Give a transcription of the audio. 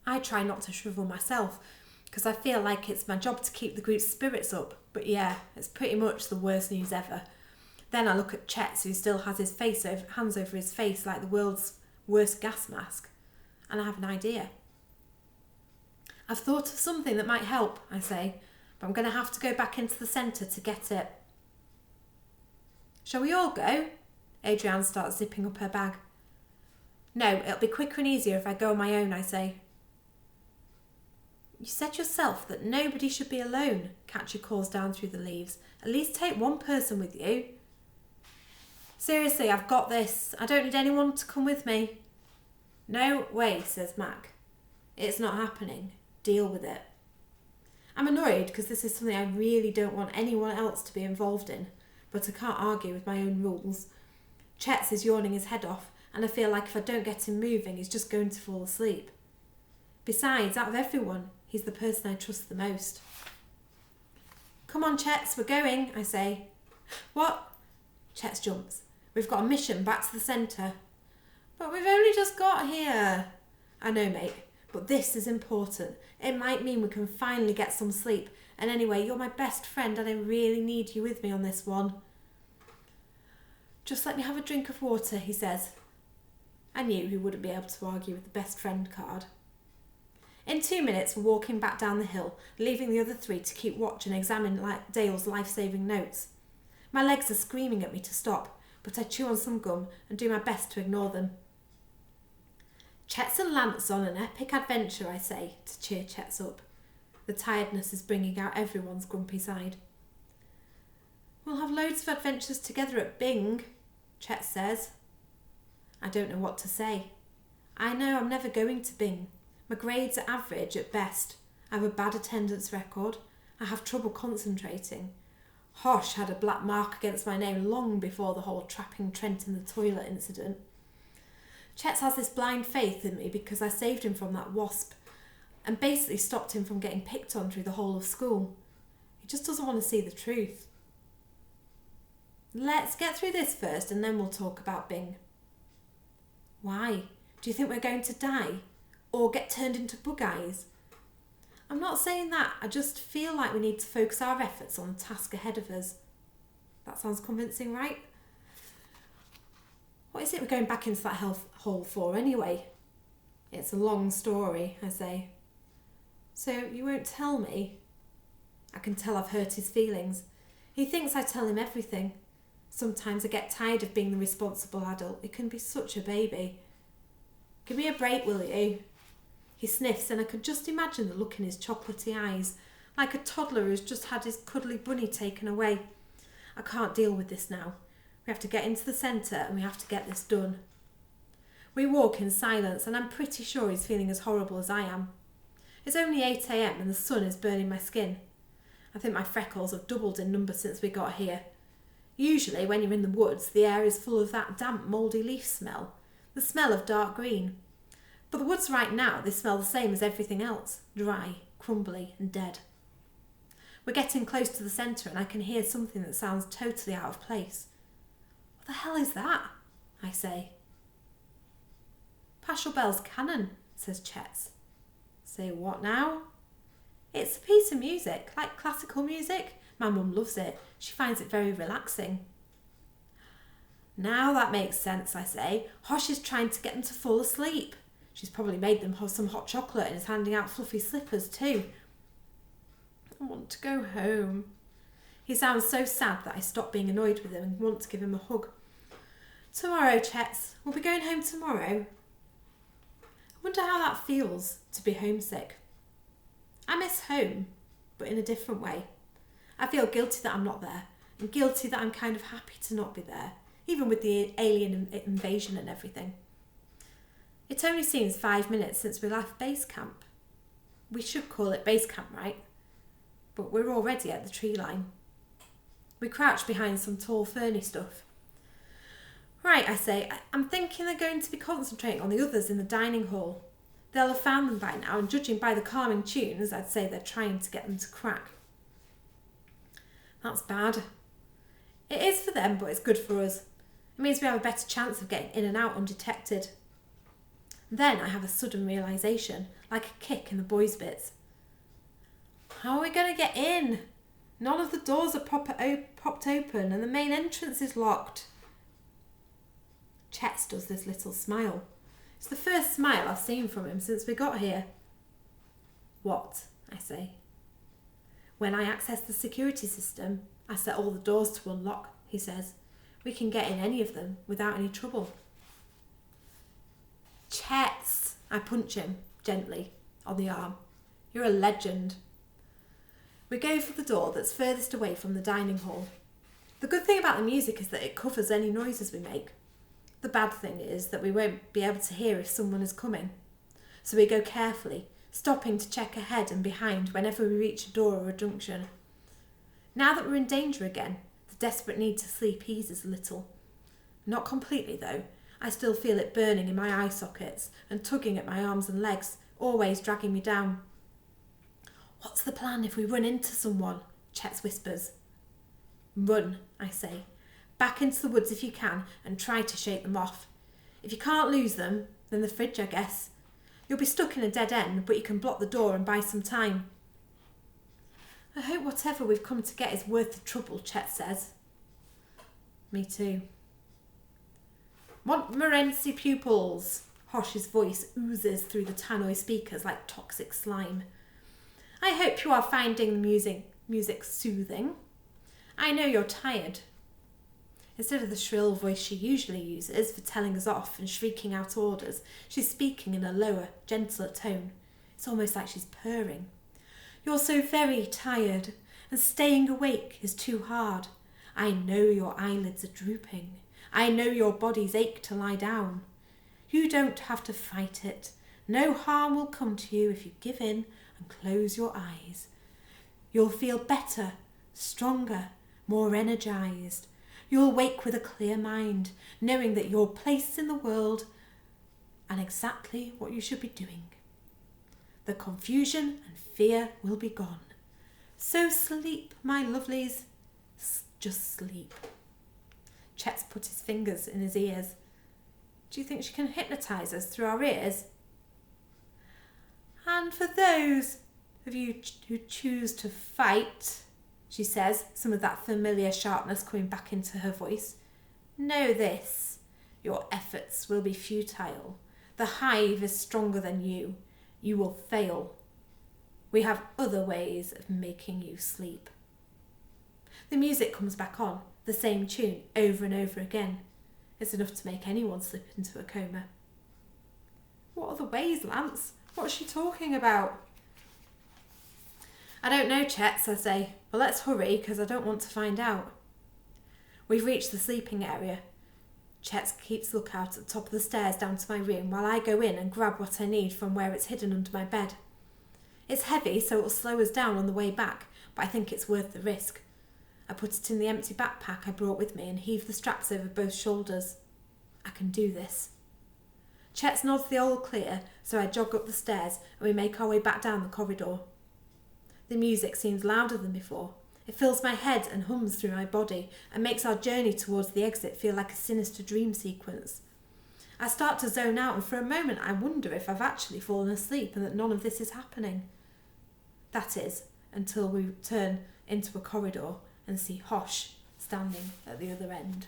I try not to shrivel myself because I feel like it's my job to keep the group's spirits up, but yeah, it's pretty much the worst news ever. Then I look at Chet's, who still has his hands over his face like the world's worst gas mask, and I have an idea. I've thought of something that might help, I say, but I'm going to have to go back into the centre to get it. Shall we all go? Adrienne starts zipping up her bag. No, it'll be quicker and easier if I go on my own, I say. You said yourself that nobody should be alone, Katya calls down through the leaves. At least take one person with you. Seriously, I've got this. I don't need anyone to come with me. No way, says Mac. It's not happening. Deal with it. I'm annoyed because this is something I really don't want anyone else to be involved in, but I can't argue with my own rules. Chet's is yawning his head off, and I feel like if I don't get him moving, he's just going to fall asleep. Besides, out of everyone, he's the person I trust the most. Come on, Chet's, we're going, I say. What? Chet's jumps. We've got a mission back to the centre. But we've only just got here. I know, mate, but this is important. It might mean we can finally get some sleep. And anyway, you're my best friend and I really need you with me on this one. Just let me have a drink of water, he says. I knew he wouldn't be able to argue with the best friend card. In 2 minutes, we're walking back down the hill, leaving the other three to keep watch and examine Dale's life-saving notes. My legs are screaming at me to stop, but I chew on some gum and do my best to ignore them. Chet's and Lance on an epic adventure, I say, to cheer Chet's up. The tiredness is bringing out everyone's grumpy side. We'll have loads of adventures together at Bing, Chet says. I don't know what to say. I know I'm never going to Bing. My grades are average at best. I have a bad attendance record. I have trouble concentrating. Hosh had a black mark against my name long before the whole trapping Trent in the toilet incident. Chet has this blind faith in me because I saved him from that wasp and basically stopped him from getting picked on through the whole of school. He just doesn't want to see the truth. Let's get through this first and then we'll talk about Bing. Why? Do you think we're going to die? Or get turned into bug eyes? I'm not saying that. I just feel like we need to focus our efforts on the task ahead of us. That sounds convincing, right? What is it we're going back into that hole for anyway? It's a long story, I say. So you won't tell me? I can tell I've hurt his feelings. He thinks I tell him everything. Sometimes I get tired of being the responsible adult. It can be such a baby. Give me a break, will you? He sniffs and I could just imagine the look in his chocolatey eyes, like a toddler who's just had his cuddly bunny taken away. I can't deal with this now. We have to get into the centre and we have to get this done. We walk in silence and I'm pretty sure he's feeling as horrible as I am. It's only 8 a.m. and the sun is burning my skin. I think my freckles have doubled in number since we got here. Usually when you're in the woods, the air is full of that damp, mouldy leaf smell, the smell of dark green. But the woods right now, they smell the same as everything else, dry, crumbly and dead. We're getting close to the centre and I can hear something that sounds totally out of place. What the hell is that? I say. Pachelbel's cannon, says Chet. Say what now? It's a piece of music, like classical music. My mum loves it. She finds it very relaxing. Now that makes sense, I say. Hosh is trying to get them to fall asleep. She's probably made them have some hot chocolate and is handing out fluffy slippers too. I want to go home. He sounds so sad that I stop being annoyed with him and want to give him a hug. Tomorrow, Chet. We'll be going home tomorrow. I wonder how that feels, to be homesick. I miss home, but in a different way. I feel guilty that I'm not there, and guilty that I'm kind of happy to not be there, even with the alien invasion and everything. It only seems 5 minutes since we left base camp. We should call it base camp, right? But we're already at the tree line. We crouch behind some tall ferny stuff. Right, I say, I'm thinking they're going to be concentrating on the others in the dining hall. They'll have found them by now, and judging by the calming tunes, I'd say they're trying to get them to crack. That's bad. It is for them, but it's good for us. It means we have a better chance of getting in and out undetected. Then I have a sudden realisation, like a kick in the boys' bits. How are we going to get in? None of the doors are propped open and the main entrance is locked. Chet's does this little smile. It's the first smile I've seen from him since we got here. What? I say. When I access the security system, I set all the doors to unlock, he says. We can get in any of them without any trouble. Chet! I punch him gently on the arm. You're a legend. We go for the door that's furthest away from the dining hall. The good thing about the music is that it covers any noises we make. The bad thing is that we won't be able to hear if someone is coming. So we go carefully, stopping to check ahead and behind whenever we reach a door or a junction. Now that we're in danger again, the desperate need to sleep eases a little. Not completely though. I still feel it burning in my eye sockets and tugging at my arms and legs, always dragging me down. What's the plan if we run into someone? Chet whispers. Run, I say. Back into the woods if you can and try to shake them off. If you can't lose them, then the fridge, I guess. You'll be stuck in a dead end, but you can block the door and buy some time. I hope whatever we've come to get is worth the trouble, Chet says. Me too. Montmorency pupils. Hosh's voice oozes through the tannoy speakers like toxic slime. I hope you are finding the music soothing. I know you're tired. Instead of the shrill voice she usually uses for telling us off and shrieking out orders, she's speaking in a lower, gentler tone. It's almost like she's purring. You're so very tired, and staying awake is too hard. I know your eyelids are drooping. I know your body's ache to lie down. You don't have to fight it. No harm will come to you if you give in and close your eyes. You'll feel better, stronger, more energised. You'll wake with a clear mind, knowing that you're placed in the world and exactly what you should be doing. The confusion and fear will be gone. So sleep, my lovelies. Just sleep. Chet's put his fingers in his ears. Do you think she can hypnotise us through our ears? And for those of you who choose to fight, she says, some of that familiar sharpness coming back into her voice, know this, your efforts will be futile. The hive is stronger than you. You will fail. We have other ways of making you sleep. The music comes back on, the same tune, over and over again. It's enough to make anyone slip into a coma. What other ways, Lance? What's she talking about? I don't know, Chet, I say, but let's hurry because I don't want to find out. We've reached the sleeping area. Chet keeps lookout at the top of the stairs down to my room while I go in and grab what I need from where it's hidden under my bed. It's heavy, so it'll slow us down on the way back, but I think it's worth the risk. I put it in the empty backpack I brought with me and heave the straps over both shoulders. I can do this. Chet nods the all clear, so I jog up the stairs and we make our way back down the corridor. The music seems louder than before. It fills my head and hums through my body and makes our journey towards the exit feel like a sinister dream sequence. I start to zone out and for a moment I wonder if I've actually fallen asleep and that none of this is happening. That is, until we turn into a corridor and see Hosh standing at the other end.